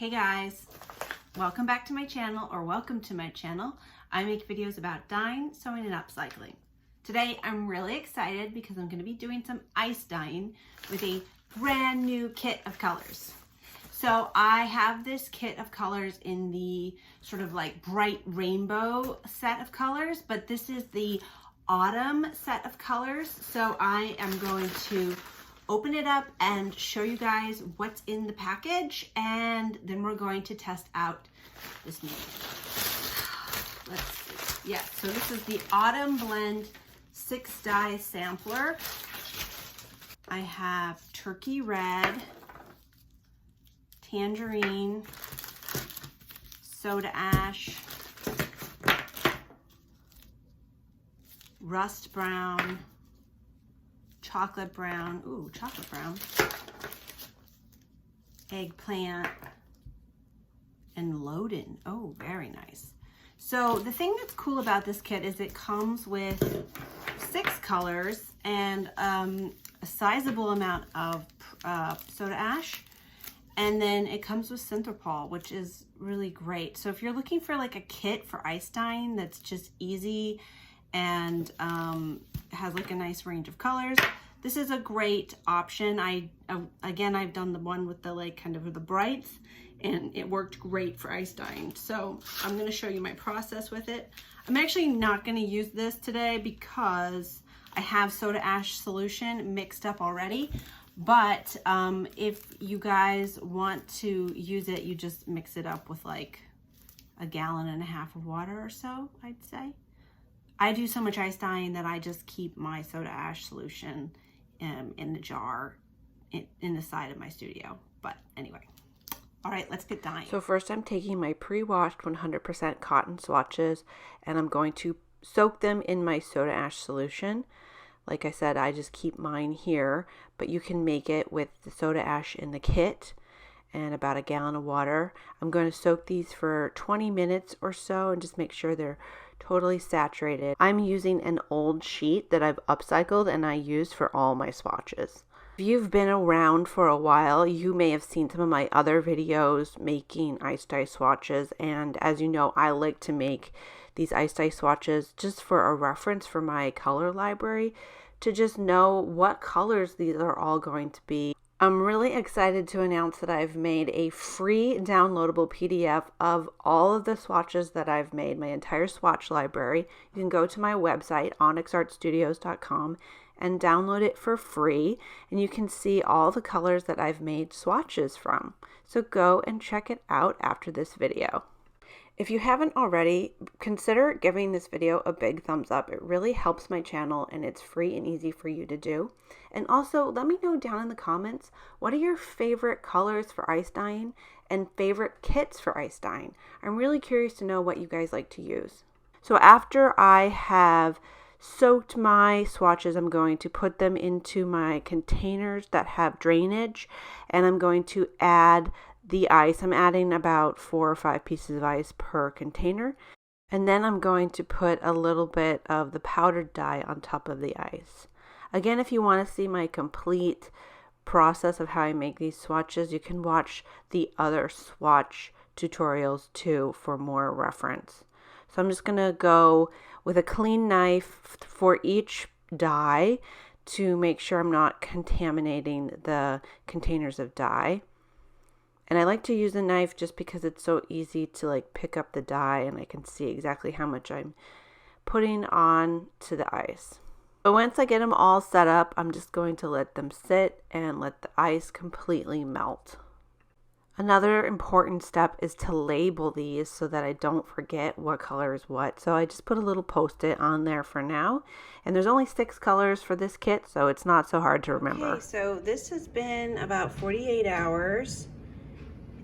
Hey guys, welcome back to my channel, or welcome to my channel. I make videos about dyeing, sewing, and upcycling. Today I'm really excited because I'm going to be doing some ice dyeing with a brand new kit of colors. So I have this kit of colors in the sort of like bright rainbow set of colors, but this is the autumn set of colors. So I am going to open it up and show you guys what's in the package, and then we're going to test out this new. Let's see. Yeah, so this is the Autumn Blend 6 dye sampler. I have turkey red, tangerine, soda ash, rust brown, chocolate brown, eggplant, and Loden. Oh, very nice. So the thing that's cool about this kit is it comes with 6 colors and a sizable amount of soda ash, and then it comes with synthropol, which is really great. So if you're looking for like a kit for ice dyeing that's just easy and has like a nice range of colors, this is a great option. Again, I've done the one with the like kind of the brights, and it worked great for ice dyeing. So I'm going to show you my process with it. I'm actually not going to use this today because I have soda ash solution mixed up already. But if you guys want to use it, you just mix it up with like 1.5 gallons of water or so, I'd say. I do so much ice dyeing that I just keep my soda ash solution in the jar in the side of my studio. But anyway, all right, let's get dyeing. So first I'm taking my pre-washed 100% cotton swatches, and I'm going to soak them in my soda ash solution. Like I said, I just keep mine here, but you can make it with the soda ash in the kit and about 1 gallon of water. I'm going to soak these for 20 minutes or so and just make sure they're totally saturated. I'm using an old sheet that I've upcycled and I use for all my swatches. If you've been around for a while, you may have seen some of my other videos making ice dye swatches, and as you know, I like to make these ice dye swatches just for a reference for my color library, to just know what colors these are all going to be. I'm really excited to announce that I've made a free downloadable PDF of all of the swatches that I've made, my entire swatch library. You can go to my website, onyxartstudios.com, and download it for free, and you can see all the colors that I've made swatches from. So go and check it out after this video. If you haven't already, consider giving this video a big thumbs up. It really helps my channel, and it's free and easy for you to do. And also, let me know down in the comments, what are your favorite colors for ice dyeing and favorite kits for ice dyeing? I'm really curious to know what you guys like to use. So after I have soaked my swatches, I'm going to put them into my containers that have drainage, and I'm going to add the ice. I'm adding about 4 or 5 pieces of ice per container, and then I'm going to put a little bit of the powdered dye on top of the ice. Again, if you want to see my complete process of how I make these swatches, you can watch the other swatch tutorials too for more reference. So I'm just going to go with a clean knife for each dye to make sure I'm not contaminating the containers of dye. And I like to use a knife just because it's so easy to like pick up the dye, and I can see exactly how much I'm putting on to the ice. But once I get them all set up, I'm just going to let them sit and let the ice completely melt. Another important step is to label these so that I don't forget what color is what. So I just put a little post-it on there for now. And there's only 6 colors for this kit, so it's not so hard to remember. Okay, so this has been about 48 hours.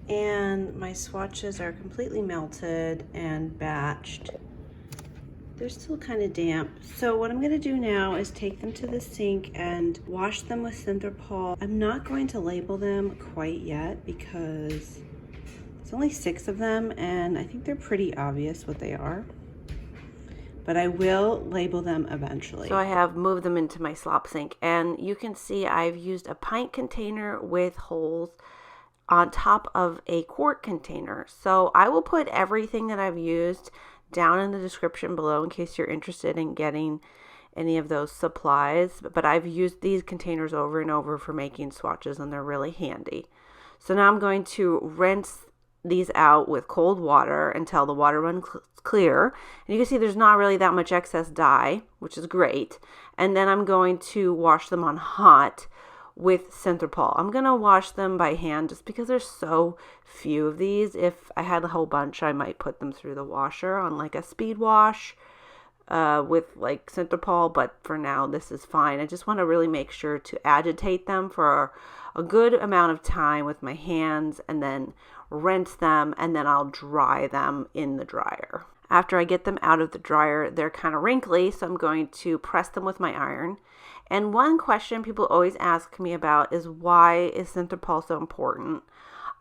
And my swatches are completely melted and batched. They're still kind of damp. So what I'm going to do now is take them to the sink and wash them with synthropol. I'm not going to label them quite yet because there's only 6 of them, and I think they're pretty obvious what they are. But I will label them eventually. So I have moved them into my slop sink, and you can see I've used a pint container with holes on top of a quart container. So I will put everything that I've used down in the description below in case you're interested in getting any of those supplies. But I've used these containers over and over for making swatches, and they're really handy. So now I'm going to rinse these out with cold water until the water runs clear. And you can see there's not really that much excess dye, which is great. And then I'm going to wash them on hot with Centerpol. I'm going to wash them by hand just because there's so few of these. If I had a whole bunch, I might put them through the washer on like a speed wash with like Centerpol, but for now this is fine. I just want to really make sure to agitate them for a good amount of time with my hands and then rinse them, and then I'll dry them in the dryer. After I get them out of the dryer, they're kind of wrinkly, so I'm going to press them with my iron. And one question people always ask me about is, why is Centerpol so important?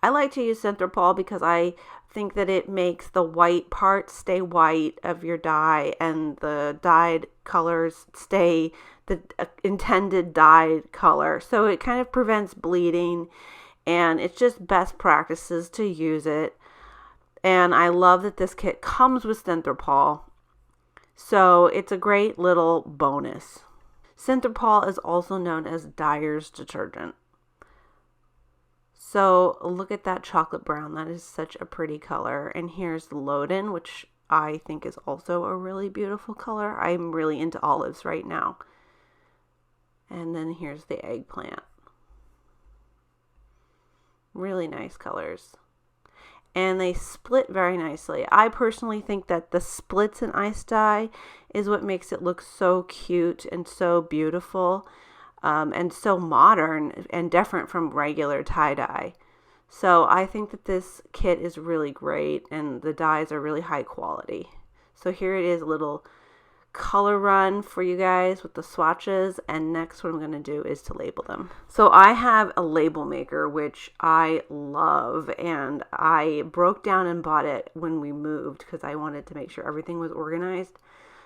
I like to use Centerpol because I think that it makes the white part stay white of your dye and the dyed colors stay the intended dyed color. So it kind of prevents bleeding, and it's just best practices to use it. And I love that this kit comes with Centerpol, so it's a great little bonus. Centerpol is also known as dyer's detergent. So look at that chocolate brown. That is such a pretty color. And here's the Loden, which I think is also a really beautiful color. I'm really into olives right now. And then here's the eggplant. Really nice colors. And they split very nicely. I personally think that the splits in ice dye is what makes it look so cute and so beautiful, and so modern and different from regular tie-dye. So I think that this kit is really great, and the dyes are really high quality. So here it is, a little color run for you guys with the swatches, and next what I'm going to do is to label them. So I have a label maker, which I love, and I broke down and bought it when we moved because I wanted to make sure everything was organized.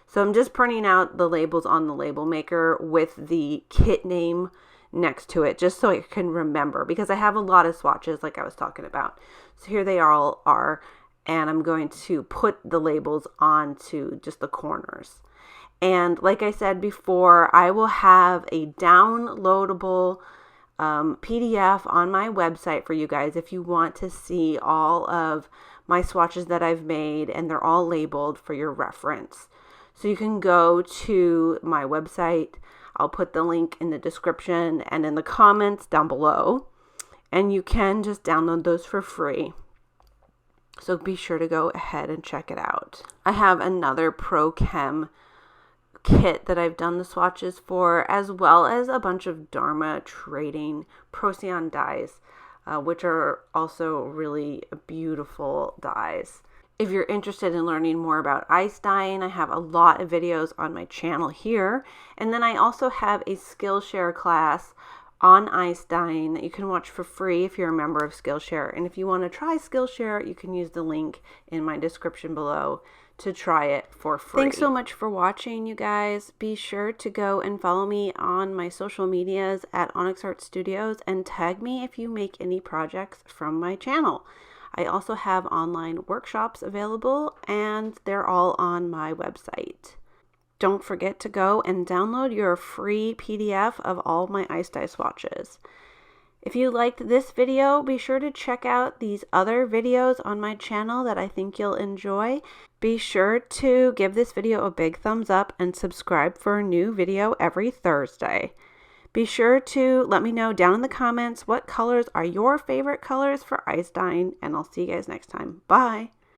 So I'm just printing out the labels on the label maker with the kit name next to it, just so I can remember, because I have a lot of swatches like I was talking about. So here they all are, and I'm going to put the labels onto just the corners. And like I said before, I will have a downloadable PDF on my website for you guys if you want to see all of my swatches that I've made, and they're all labeled for your reference. So you can go to my website. I'll put the link in the description and in the comments down below, and you can just download those for free. So be sure to go ahead and check it out. I have another Pro Chem kit that I've done the swatches for, as well as a bunch of Dharma Trading Procyon dyes, which are also really beautiful dyes. If you're interested in learning more about ice dyeing, I have a lot of videos on my channel here. And then I also have a Skillshare class on ice dyeing that you can watch for free if you're a member of Skillshare. And if you want to try Skillshare, you can use the link in my description below to try it for free. Thanks so much for watching, you guys. Be sure to go and follow me on my social medias at Onyx Art Studios, and tag me if you make any projects from my channel. I also have online workshops available, and they're all on my website. Don't forget to go and download your free PDF of all my ice dye swatches. If you liked this video, be sure to check out these other videos on my channel that I think you'll enjoy. Be sure to give this video a big thumbs up and subscribe for a new video every Thursday. Be sure to let me know down in the comments what colors are your favorite colors for ice dyeing, and I'll see you guys next time. Bye!